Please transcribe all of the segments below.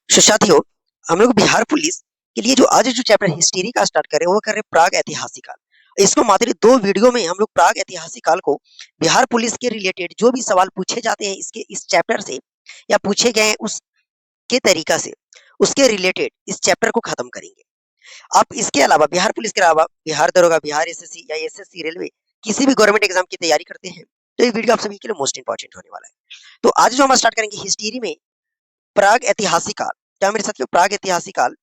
साथियों, हम लोग बिहार पुलिस के लिए जो आज जो चैप्टर हिस्ट्री का स्टार्ट कर रहे हैं वो कर रहे हैं प्राग ऐतिहासिक काल। इसको मात्र 2 वीडियो में हम लोग प्राग ऐतिहासिक काल को बिहार पुलिस के रिलेटेड जो भी सवाल पूछे जाते हैं इसके इस चैप्टर से या पूछे गए हैं उसके तरीका से उसके रिलेटेड इस चैप्टर को खत्म करेंगे। आप इसके अलावा बिहार पुलिस के अलावा बिहार दरोगा, बिहार एसएससी या एसएससी रेलवे किसी भी गवर्नमेंट एग्जाम की तैयारी करते हैं तो ये वीडियो आप सभी के लिए मोस्ट इंपॉर्टेंट होने वाला है। तो आज जो हम स्टार्ट करेंगे हिस्ट्री में प्राग ऐतिहासिक काल। क्या मेरे साथियों, प्राग ऐतिहासिक काल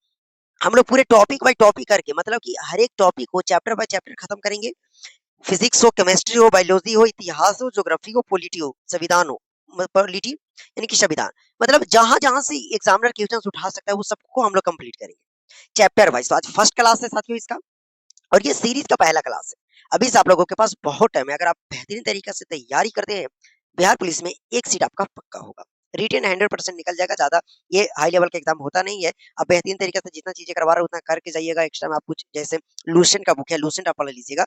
हम लोग पूरे टॉपिक बाय टॉपिक करके मतलब कि हर एक टॉपिक को चैप्टर बाय चैप्टर खत्म करेंगे। फिजिक्स हो, केमिस्ट्री हो, बायोलॉजी हो, इतिहास हो, ज्योग्राफी हो, पॉलिटी हो, संविधान हो, पॉलिटी यानी कि संविधान, मतलब जहां जहां से एग्जामिनर क्वेश्चंस उठा सकता है वो सबको हम लोग कंप्लीट करेंगे चैप्टर वाइज। तो आज फर्स्ट क्लास है साथियों इसका, और ये सीरीज का पहला क्लास है। अभी से आप लोगों के पास बहुत टाइम है। अगर आप बेहतरीन तरीके से तैयारी करते हैं बिहार पुलिस में एक सीट आपका पक्का होगा। रिटेन 100% निकल जाएगा। ज्यादा ये हाई लेवल का एग्जाम होता नहीं है। आप बेहतरीन तरीके से जितना चीजें करवा रहे हो उतना करके जाइएगा। एक्स्ट्रा में आप कुछ जैसे लूसेंट का बुक है, लूसेंट आप पढ़ लीजिएगा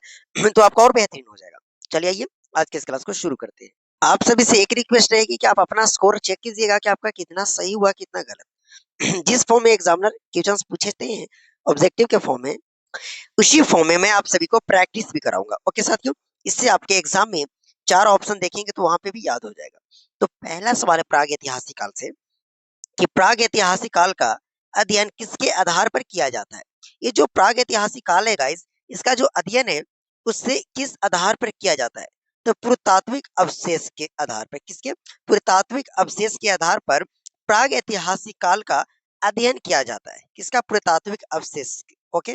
तो आपका और बेहतरीन हो जाएगा। चलिए आइए आज के इस क्लास को शुरू करते हैं। आप सभी से एक रिक्वेस्ट रहेगी कि आप अपना स्कोर चेक कीजिएगा कि आपका कितना सही हुआ कितना गलत। जिस फॉर्म में एग्जामिनर क्वेश्चंस पूछते हैं ऑब्जेक्टिव के फॉर्म में, उसी फॉर्म में मैं आप सभी को प्रैक्टिस भी कराऊंगा। ओके साथियों, इससे आपके एग्जाम में 4 ऑप्शन देखेंगे तो वहां पे भी याद हो जाएगा। तो पहला सवाल है प्राग ऐतिहासिक काल से कि प्राग ऐतिहासिक काल का अध्ययन किसके आधार पर किया जाता है। ये जो प्राग ऐतिहासिक काल है गाइस, इसका जो अध्ययन है उससे किस आधार पर किया जाता है? तो पुरातात्विक अवशेष के आधार पर। किसके? पुरातात्विक अवशेष के आधार पर प्राग ऐतिहासिक काल का अध्ययन किया जाता है। किसका? पुरातात्विक अवशेष। ओके,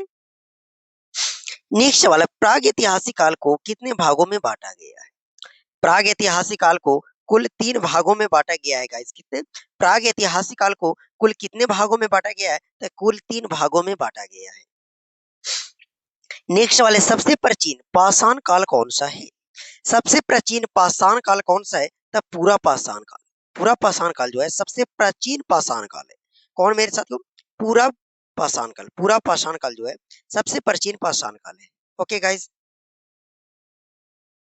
नेक्स्ट सवाल है प्राग ऐतिहासिक काल को कितने भागों में बांटा गया है? प्राग ऐतिहासिक काल को कुल 3 भागों में बांटा गया है गाइस। कितने? प्राग ऐतिहासिक काल को कुल कितने भागों में बांटा गया है? तो कुल 3 भागों में बांटा गया है। नेक्स्ट सवाल है सबसे प्राचीन पाषाण काल कौन सा है? सबसे प्राचीन पाषाण काल कौन सा है? तब पूरा पाषाण काल। पूरा पाषाण काल जो है सबसे प्राचीन पाषाण काल है। कौन मेरे साथियों? पूरा पाषाण काल। पूरा पाषाण काल जो है सबसे प्राचीन पाषाण काल है। ओके गाइस,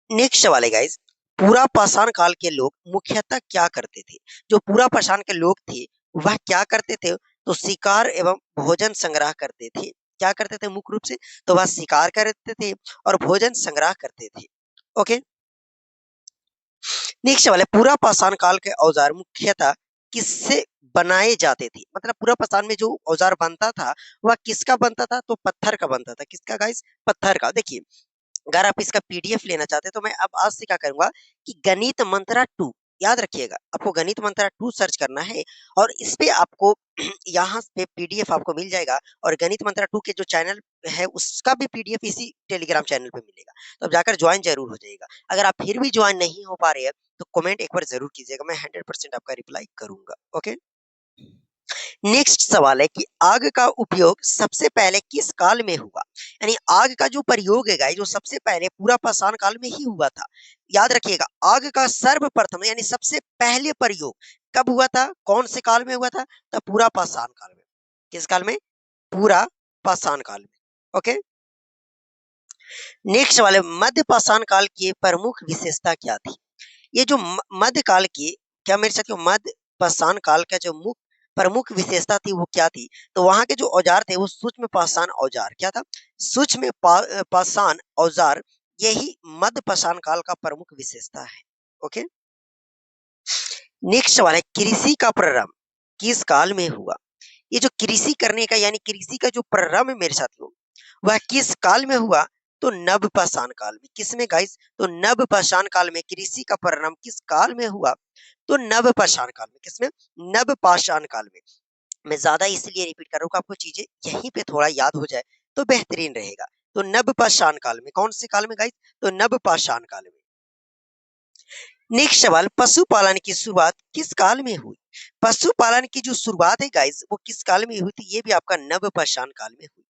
नेक्स्ट सवाल है गाइस, पूरा पाषाण काल के लोग मुख्यतः क्या करते थे? जो पूरा पाषाण के लोग थे वह क्या करते थे? तो शिकार एवं भोजन संग्रह करते थे। क्या करते थे मुख्य रूप से? तो वह शिकार करते थे और भोजन संग्रह करते थे। ओके, नेक्स्ट सवाल है पूरा पाषाण काल के औजार मुख्यतः किससे बनाए जाते थे? मतलब पूरा पाषाण में जो औजार बनता था वह किसका बनता था? तो पत्थर का बनता था। किसका गाइस? पत्थर का। देखिए, अगर आप इसका पीडीएफ लेना चाहते हैं तो मैं अब आज से क्या करूंगा कि गणित मंत्रा 2, याद रखिएगा आपको गणित मंत्रा 2 सर्च करना है और इस पे आपको यहाँ पे पीडीएफ आपको मिल जाएगा। और गणित मंत्रा 2 के जो चैनल है उसका भी पीडीएफ इसी टेलीग्राम चैनल पे मिलेगा। तो आप जाकर ज्वाइन जरूर हो जाइएगा। अगर आप फिर भी ज्वाइन नहीं हो पा रहे हैं तो कमेंट एक बार जरूर कीजिएगा, मैं 100% आपका रिप्लाई करूंगा। ओके, नेक्स्ट सवाल है कि आग का उपयोग सबसे पहले किस काल में हुआ? यानी आग का जो प्रयोग है गाइस, जो सबसे पहले पूरा पाषाण काल में ही हुआ था। याद रखिएगा, आग का सर्वप्रथम यानी सबसे पहले प्रयोग कब हुआ था? कौन से काल में हुआ था? तो पूरा पाषाण काल में। किस काल में? पूरा पाषाण काल में। ओके, नेक्स्ट सवाल है मध्य पाषाण काल की प्रमुख विशेषता क्या थी? ये जो मध्य काल की, क्या मेरे साथियों, मध्य पाषाण काल का जो प्रमुख विशेषता थी वो क्या थी? तो वहां के जो औजार थे वो सूक्ष्म पाषाण औजार। क्या था? सूक्ष्म पाषाण औजार। यही मध्य पाषाण काल का प्रमुख विशेषता है। ओके, नेक्स्ट सवाल है कृषि का प्रारंभ किस काल में हुआ? ये जो कृषि करने का यानी कृषि का जो प्रारंभ है मेरे साथियों वह किस काल में हुआ? तो नव पाषाण काल में। किसमें गाइस? तो नव पाषाण काल में कृषि का प्रारंभ किस काल में हुआ? तो नव पाषाण काल में। किसमें? नव पाषाण काल में। मैं ज्यादा इसलिए रिपीट कर रहा हूँ कि आपको चीजें यहीं पे थोड़ा याद हो जाए तो बेहतरीन रहेगा। तो नव पाषाण काल में। कौन से काल में गाइस? तो नव पाषाण काल में। नेक्स्ट सवाल पशुपालन की शुरुआत किस काल में हुई? पशुपालन की जो शुरुआत है गाइस वो किस काल में हुई थी? ये भी आपका नव पाषाण काल में हुई।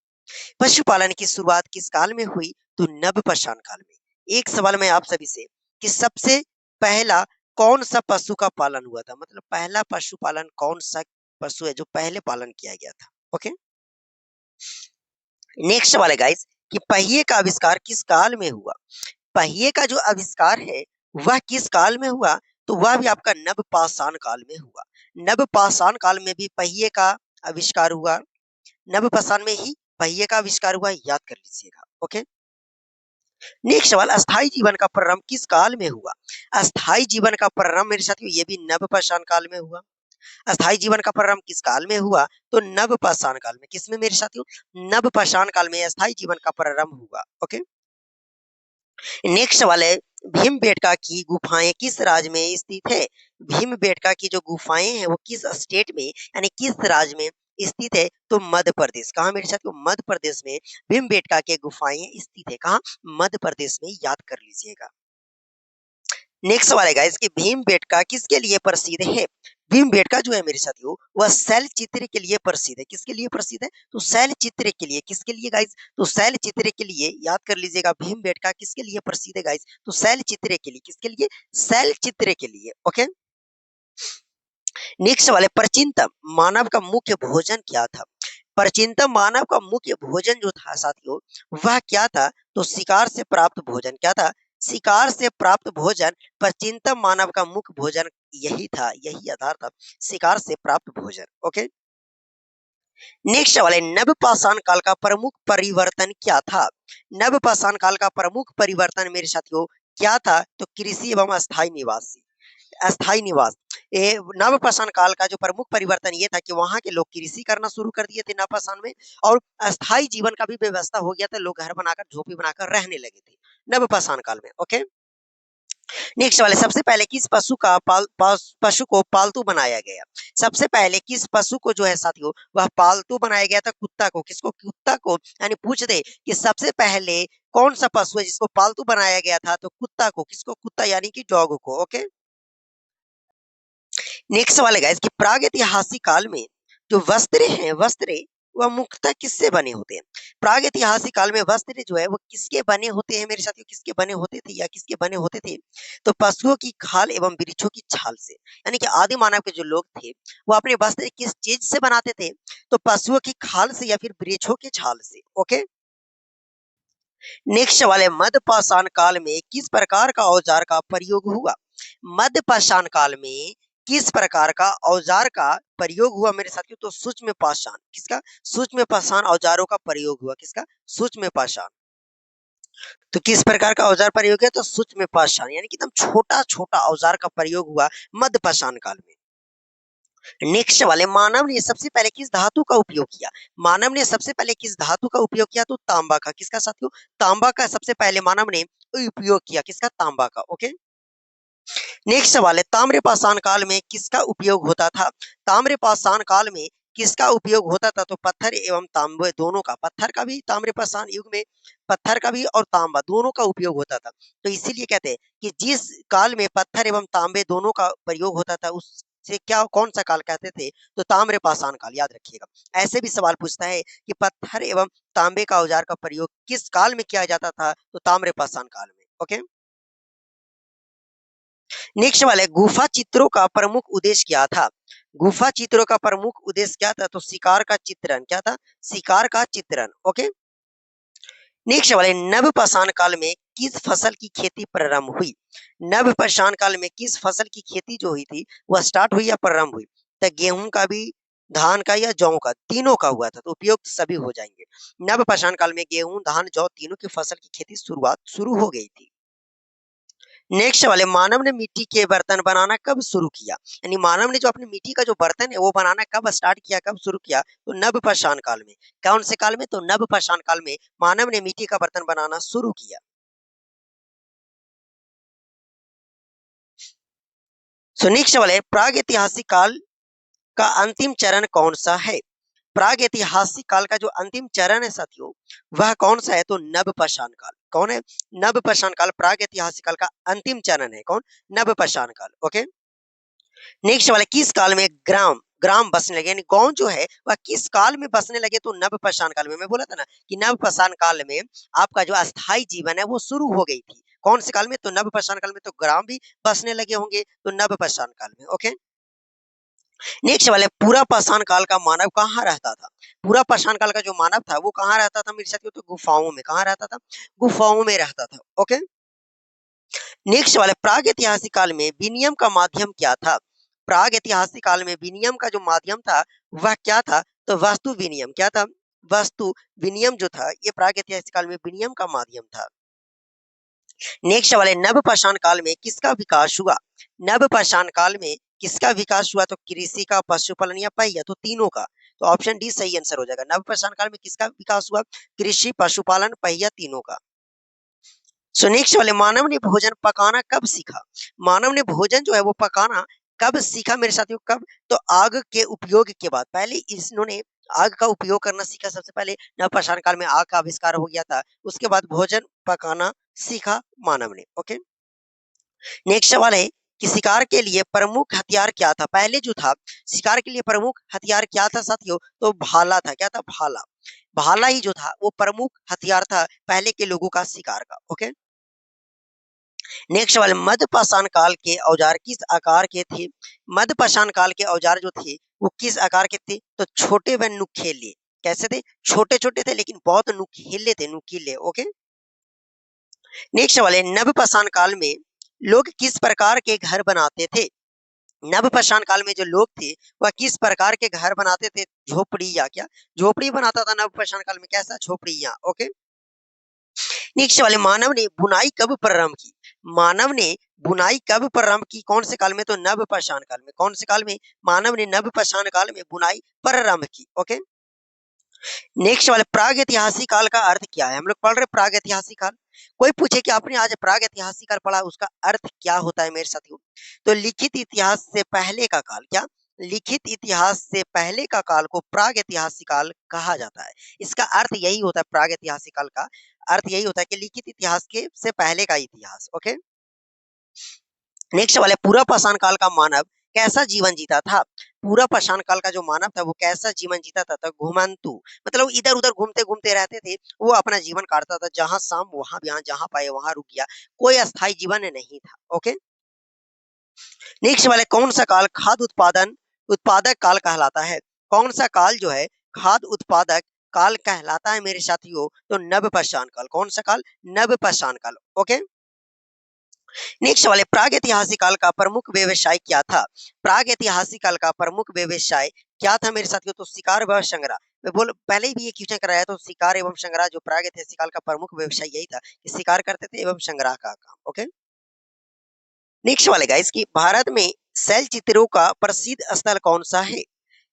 पशुपालन की शुरुआत किस काल में हुई? तो नवपाषाण काल में। एक सवाल मैं आप सभी से कि सबसे पहला कौन सा पशु का पालन हुआ था? मतलब पहला पशुपालन कौन सा पशु है जो पहले पालन किया गया था? ओके, नेक्स्ट सवाल है गाइस कि पहिए का आविष्कार किस काल में हुआ? पहिए का जो आविष्कार है वह किस काल में हुआ? तो वह भी आपका नवपाषाण काल में हुआ। नवपाषाण काल में भी पहिए का आविष्कार हुआ। नवपाषाण में ही पहिए का आविष्कार हुआ, याद कर लीजिएगा। ओके, नेक्स्ट सवाल, अस्थाई जीवन का प्रारंभ किस काल में हुआ? अस्थाई जीवन का प्रारंभ मेरे साथियों ये भी नवपाषाण काल में हुआ। अस्थाई जीवन का प्रारंभ किस काल में हुआ? तो नवपाषाण काल में। किसमें मेरे साथियों? नवपाषाण काल में अस्थाई जीवन का प्रारंभ हुआ। ओके, नेक्स्ट सवाल है, भीमबेटका की गुफाएं किस राज्य में स्थित है? भीमबेटका की जो गुफाएं हैं वो किस स्टेट में यानी किस राज्य में स्थित है? तो मध्य प्रदेश। कहाँ मेरे साथियों? मध्य प्रदेश में भीमबेटका के गुफाएं स्थित है। कहाँ? मध्य प्रदेश में, याद कर लीजिएगा। नेक्स्ट सवाल है गाइस कि भीमबेटका किसके लिए प्रसिद्ध है? भीमबेटका जो है मेरे साथियों वह शैल चित्र के लिए प्रसिद्ध है। किसके लिए प्रसिद्ध है? तो शैल चित्र के लिए। किसके लिए गाइस? तो शैल चित्र के लिए, याद कर लीजिएगा। भीमबेटका किसके लिए प्रसिद्ध है गाइस? तो शैल चित्र के लिए। किसके लिए? शैल चित्र के लिए। ओके, नेक्स्ट सवाल है, प्राचीनतम मानव का मुख्य भोजन क्या था? प्राचीनतम मानव का मुख्य भोजन जो था साथियों वह क्या था? तो शिकार से प्राप्त भोजन। क्या था? शिकार से प्राप्त भोजन। प्राचीनतम मानव का मुख्य भोजन यही था, यही आधार था, शिकार से प्राप्त भोजन। ओके, नेक्स्ट सवाल है, नवपाषाण काल का प्रमुख परिवर्तन क्या था? नवपाषाण काल का प्रमुख परिवर्तन मेरे साथियों क्या था? तो कृषि एवं अस्थायी निवास। अस्थायी निवास। ये नवपाषाण काल का जो प्रमुख परिवर्तन ये था कि वहां के लोग कृषि करना शुरू कर दिए थे नवपाषाण में, और अस्थायी जीवन का भी व्यवस्था हो गया था। लोग घर बनाकर, झोपड़ी बनाकर रहने लगे थे नवपाषाण काल में। ओके, नेक्स्ट वाले, सबसे पहले किस पशु को पालतू बनाया गया? सबसे पहले किस पशु को जो है साथियों वह पालतू बनाया गया था? कुत्ता को। किसको? कुत्ता को। यानी पूछ दे कि सबसे पहले कौन सा पशु है जिसको पालतू बनाया गया था? तो कुत्ता को। किसको? कुत्ता यानी कि डॉग को। ओके, नेक्स्ट सवाल है गाइस कि प्रागैतिहासिक काल में जो वस्त्र हैं, वस्त्र वह मुख्यतः किससे बने होते हैं? प्रागैतिहासिक काल में वस्त्र जो है वो किसके बने होते हैं मेरे साथियों? किसके बने होते थे या किसके बने होते थे? तो पशुओं की खाल एवं वृक्षों की छाल से। यानी कि आदि मानव के जो लोग थे वो अपने वस्त्र किस चीज से बनाते थे? तो पशुओं की खाल से या फिर वृक्षों की छाल से। ओके, नेक्स्ट सवाल है, मध्यपाषाण काल में किस प्रकार का औजार का प्रयोग हुआ? मध्यपाषाण काल में किस प्रकार का औजार का प्रयोग हुआ मेरे साथियों? तो सूक्ष्म पाषाण। किसका? सूक्ष्म पाषाण औजारों का प्रयोग हुआ। किसका? सूक्ष्म पाषाण। तो किस प्रकार का औजार प्रयोग है? तो सूक्ष्म पाषाण, यानी कि एकदम छोटा छोटा औजार का प्रयोग हुआ मध्यपाषाण काल में। नेक्स्ट वाले, मानव ने सबसे पहले किस धातु का उपयोग किया? मानव ने सबसे पहले किस धातु का उपयोग किया? तो तांबा का। किसका साथियों? तांबा का सबसे पहले मानव ने उपयोग किया। किसका? तांबा का। ओके, नेक्स्ट सवाल है, ताम्रपाषाण काल में किसका उपयोग होता था? ताम्रपाषाण काल में किसका उपयोग होता था? तो पत्थर एवं तांबे दोनों का। पत्थर का भी ताम्रपाषाण युग में, पत्थर का भी और तांबा दोनों का उपयोग होता था। तो इसीलिए कहते हैं कि जिस काल में पत्थर एवं तांबे दोनों का प्रयोग होता था उससे क्या, कौन सा काल कहते थे? तो ताम्रपाषाण काल, याद रखिएगा। ऐसे भी सवाल पूछता है कि पत्थर एवं तांबे का औजार का प्रयोग किस काल में किया जाता था? तो ताम्रपाषाण काल में। ओके, नेक्स्ट वाला है, गुफा चित्रों का प्रमुख उद्देश्य क्या था? गुफा चित्रों का प्रमुख उद्देश्य क्या था? तो शिकार का चित्रण। क्या था? शिकार का चित्रण। ओके, नेक्स्ट वाले, नवपाषाण काल में किस फसल की खेती प्रारंभ हुई? नवपाषाण काल में किस फसल की खेती जो हुई थी वह स्टार्ट हुई या प्रारंभ हुई? तो गेहूं का भी, धान का या जौ का, तीनों का हुआ था। तो उपयुक्त सभी हो जाएंगे। नवपाषाण काल में गेहूं, धान, जौ तीनों की फसल की खेती शुरुआत शुरू हो गई थी। नेक्स्ट वाले, मानव ने मिट्टी के बर्तन बनाना कब शुरू किया? यानी मानव ने जो अपनी मिट्टी का जो बर्तन है वो बनाना कब स्टार्ट किया, कब शुरू किया? तो नवपाषाण काल में। कौन से काल में? तो नवपाषाण काल में मानव ने मिट्टी का बर्तन बनाना शुरू किया। सो नेक्स्ट वाले, प्राग ऐतिहासिक काल का अंतिम चरण कौन सा है? प्राग ऐतिहासिक काल का जो अंतिम चरण है साथियों वह कौन सा है? तो नवपाषाण काल। कौन है? नवपाषाण काल प्राग ऐतिहासिक काल का अंतिम चरण है। कौन? नवपाषाण काल। ओके, नेक्स्ट वाला, किस काल में ग्राम ग्राम बसने लगे? यानी गांव जो है वह किस काल में बसने लगे? तो नवपाषाण काल में। मैं बोला था ना कि नवपाषाण काल में आपका जो अस्थाई जीवन है वो शुरू हो गई थी। कौन से काल में? तो नवपाषाण काल में। तो ग्राम भी बसने लगे होंगे तो नवपाषाण काल में। ओके, नेक्स्ट वाले, पूरा पाषाण काल का मानव कहाँ रहता था? पूरा पाषाण काल का जो मानव था वो कहाँ रहता था मेरे साथियों? तो गुफाओं में। कहाँ रहता था? गुफाओं में रहता था। ओके, नेक्स्ट वाले, प्राग ऐतिहासिक काल में विनिमय का माध्यम क्या था? प्राग ऐतिहासिक काल में विनिमय का जो माध्यम था वह क्या था? तो वस्तु विनिमय। क्या था? वस्तु विनिमय जो था ये प्राग ऐतिहासिक काल में विनिमय का माध्यम था। नेक्स्ट सवाल है, नवपाषाण काल में किसका विकास हुआ? नवपाषाण काल में किसका विकास हुआ? तो कृषि का, पशुपालन या पहिया, तो तीनों का। तो ऑप्शन डी सही आंसर हो जाएगा। नवपाषाण काल में किसका विकास हुआ? कृषि, पशुपालन, पहिया, तीनों का। सो नेक्स्ट वाले, मानव ने भोजन पकाना कब सीखा? मानव ने भोजन जो है वो पकाना कब सीखा मेरे साथियों? कब? तो आग के उपयोग के बाद। पहले इन्होंने आग का उपयोग करना सीखा। सबसे पहले नवपाषाण काल में आग का आविष्कार हो गया था। उसके बाद भोजन पकाना सीखा मानव ने। ओके, नेक्स्ट सवाल है कि शिकार के लिए प्रमुख हथियार क्या था? पहले जो था शिकार के लिए प्रमुख हथियार क्या था साथियों? तो भाला था। क्या था? भाला। भाला ही जो था वो प्रमुख हथियार था पहले के लोगों का शिकार का। ओके, नेक्स्ट सवाल, मध्यपाषाण काल के औजार किस आकार के थे? मध्यपाषाण काल के औजार जो थे वो किस आकार के थे? तो छोटे व नुकीले। कैसे थे? छोटे छोटे थे लेकिन बहुत नुकीले थे, नुकीले। ओके, नेक्स्ट सवाल है, नवपाषाण काल में लोग किस प्रकार के घर बनाते थे? नवपाषाण काल में जो लोग थे वह किस प्रकार के घर बनाते थे? झोपड़ी या क्या? झोपड़ी बनाता था नवपाषाण काल में। कैसा? झोपड़ियां। ओके, नेक्स्ट वाले, मानव ने बुनाई कब प्रारंभ की? मानव ने बुनाई कब प्रारंभ की? कौन से काल में? तो नवपाषाण काल में। कौन से काल में? मानव ने नवपाषाण काल में बुनाई प्रारंभ की। ओके, नेक्स्ट वाले, प्राग ऐतिहासिक काल का अर्थ क्या है? हम लोग पढ़ रहे प्राग ऐतिहासिक काल। कोई पूछे कि आपने आज प्राग ऐतिहासिक काल पढ़ा, उसका अर्थ क्या होता है मेरे साथियों? तो लिखित इतिहास से पहले का काल। क्या? लिखित इतिहास से पहले का काल को प्राग ऐतिहासिक काल कहा जाता है। इसका अर्थ यही होता है, प्राग ऐतिहासिक काल का अर्थ यही होता है कि लिखित इतिहास के से पहले का इतिहास। ओके, नेक्स्ट वाला, पूरा पाषाण काल का मानव कैसा जीवन जीता था? पूरा पाषाण काल का जो मानव था वो कैसा जीवन जीता था? तो घुमंतु, मतलब इधर उधर घूमते घूमते रहते थे। वो अपना जीवन काटता था, जहां शाम वहां बयान, जहां पाए वहां रुक गया। कोई अस्थायी जीवन नहीं था। ओके, नेक्स्ट वाले, कौन सा काल खाद्य उत्पादन उत्पादक काल कहलाता है? कौन सा काल जो है खाद्य उत्पादक काल कहलाता है मेरे साथियों? तो नवपाषाण काल। कौन सा काल? नवपाषाण काल। ओके, नेक्स्ट वाले, प्राग ऐतिहासिक काल का प्रमुख व्यवसाय क्या था? प्राग ऐतिहासिक काल का प्रमुख व्यवसाय क्या था मेरे साथियों? तो शिकार व संग्रह। मैं बोल पहले भी ये क्वेश्चन कराया, तो शिकार एवं संग्रह जो प्राग ऐतिहासिक काल का प्रमुख व्यवसाय यही था कि शिकार करते थे एवं संग्रह का काम। ओके, नेक्स्ट वाले गाइस कि भारत में शैल चित्रों का प्रसिद्ध स्थल कौन सा है?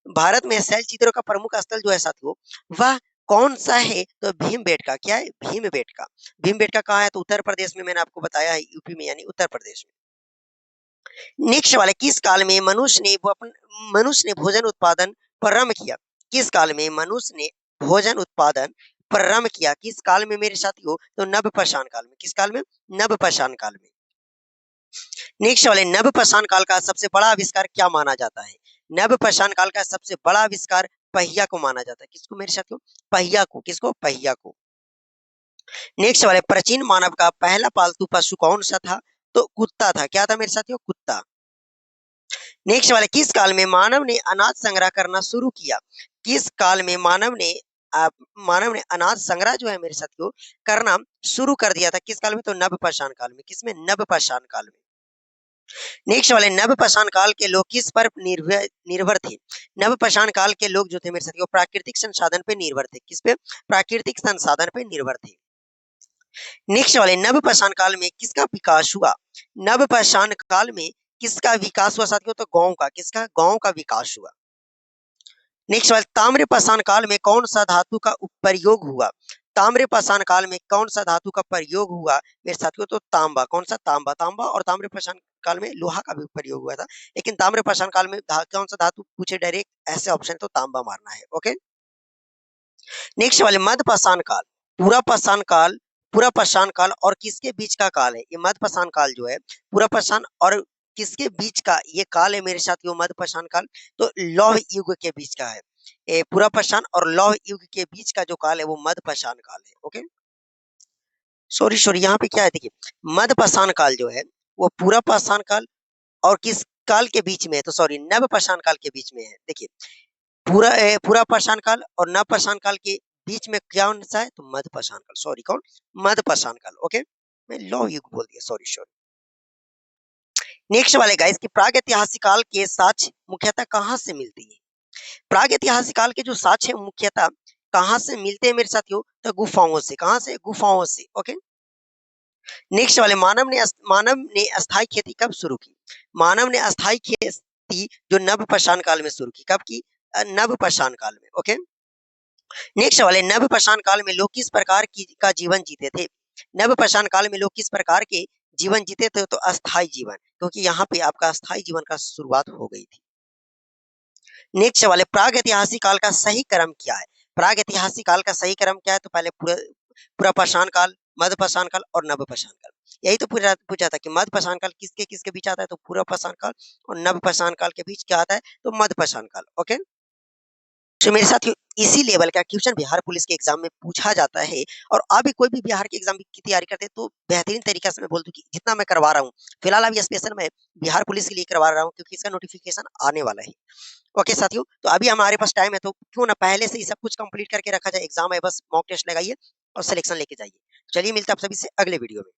भारत में शैल चित्रों का प्रमुख स्थल जो है साथियों वह कौन सा है? तो भीमबेटका। क्या है? भीमबेटका। भीमबेटका कहाँ है? तो उत्तर प्रदेश में। मैंने आपको बताया है, यूपी में, यानी उत्तर प्रदेश में। नेक्स्ट वाला, किस काल में मनुष्य ने भोजन उत्पादन प्रारंभ किया? किस काल में मनुष्य ने भोजन उत्पादन प्रारंभ किया? किस काल में मेरे साथियों? तो नवपाषाण काल में। किस काल में? नवपाषाण काल में। नेक्स्ट वाले, नवपाषाण काल का सबसे बड़ा आविष्कार क्या माना जाता है? नवपाषाण काल का सबसे बड़ा आविष्कार पहिया को माना जाता है। किसको मेरे साथियों? पहिया को। किसको? पहिया को। नेक्स्ट वाले, प्राचीन मानव का पहला पालतू पशु कौन सा था? तो कुत्ता था। क्या था मेरे साथियों? कुत्ता। नेक्स्ट वाले, किस काल में मानव ने अनाज संग्रह करना शुरू किया? किस काल में मानव ने अनाज संग्रह जो है मेरे साथियों करना शुरू कर दिया था? किस काल में? तो नवपाषाण काल में। किसमें? नवपाषाण काल में। नेक्स्ट वाले, नवपाषाण काल के लोग किस पर निर्भर थे? नवपाषाण काल के लोग जो थे मेरे साथियों प्राकृतिक संसाधन पे निर्भर थे। किस पे? प्राकृतिक संसाधन पे निर्भर थे। नेक्स्ट वाले, नवपाषाण काल में किसका विकास हुआ? नवपाषाण काल में किसका विकास हुआ साथियों? तो गांव का। किसका? गांव का विकास हुआ। नेक्स्ट वाले, ताम्रपाषाण काल में कौन सा धातु का प्रयोग हुआ? ताम्रपाषाण काल में कौन सा धातु का प्रयोग हुआ मेरे साथियों? तो तांबा। कौन सा? तांबा। तांबा और ताम्रपाषाण काल में लोहा का भी प्रयोग हुआ था, लेकिन ताम्रपाषाण काल में कौन सा धातु पूछे डायरेक्ट ऐसे ऑप्शन, तो तांबा मारना है। ओके, नेक्स्ट वाले, मध्यपाषाण काल, पूरा पाषाण काल, पूरा पाषाण काल और किसके बीच का काल है? ये मध्यपाषाण काल जो है पूरा पाषाण और किसके बीच का ये काल है मेरे साथियों? मध्यपाषाण काल तो लौह युग के बीच का है। पूरा पाषाण और लौह युग के बीच का जो काल है वो मध्यपाषाण काल है। ओके, सॉरी सॉरी, यहाँ पे क्या है देखिए, मध्यपाषाण काल जो है वो पूरा पाषाण काल और किस काल के बीच में है? तो सॉरी, नवपाषाण काल के बीच में है। देखिए, पूरा पाषाण काल और नवपाषाण काल के बीच में कौन सा है? तो मध्यपाषाण काल। सॉरी, कौन? मध्यपाषाण काल। ओके, मैं लौह युग बोल दिया, सॉरी सॉरी। नेक्स्ट वाले गाइस कि प्रागैतिहासिक काल के साक्ष्य मुख्यतः कहाँ से मिलती है? प्रागैतिहासिक काल के जो साक्ष्य हैं मुख्यतः कहाँ से मिलते हैं मेरे साथियों? तो गुफाओं से। कहाँ से? गुफाओं से। ओके। नेक्स्ट वाले मानव ने अस्थाई खेती कब शुरू की? मानव ने अस्थाई खेती जो नवपाषाण काल में शुरू की। कब की? नवपाषाण काल में। ओके। नेक्स्ट वाले नवपाषाण काल में लोग किस प्रकार की का जीवन जीते थे? नवपाषाण काल में लोग किस प्रकार के जीवन जीते थे? तो अस्थाई जीवन, क्योंकि यहाँ पे आपका अस्थाई जीवन का शुरुआत हो गई थी। नेक्स्ट सवाल है प्राग ऐतिहासिक काल का सही क्रम क्या है? प्राग ऐतिहासिक काल का सही क्रम क्या है? तो पहले पूरा पाषाण काल, मध्य पाषाण काल और नव पाषाण काल। यही तो पूरा पूछा था कि मध्य पाषाण काल किसके किसके बीच आता है? तो पूरा पाषाण काल और नव पाषाण काल के बीच क्या आता है? तो मध्य पाषाण काल। ओके। तो मेरे साथ इसी लेवल का क्वेश्चन बिहार पुलिस के एग्जाम में पूछा जाता है। और आप भी कोई भी बिहार के एग्जाम की तैयारी करते हैं तो बेहतरीन तरीका से मैं बोल दूं कि जितना मैं करवा रहा हूँ, फिलहाल अभी स्पेशल मैं बिहार पुलिस के लिए करवा रहा हूँ क्योंकि इसका नोटिफिकेशन आने वाला है। ओके साथियों, तो अभी हमारे पास टाइम है तो क्यों ना पहले से ही सब कुछ कंप्लीट करके रखा जाए। एग्जाम है, बस मॉक टेस्ट लगाइए और सिलेक्शन लेके जाइए। चलिए मिलते हैं आप सभी से अगले वीडियो में।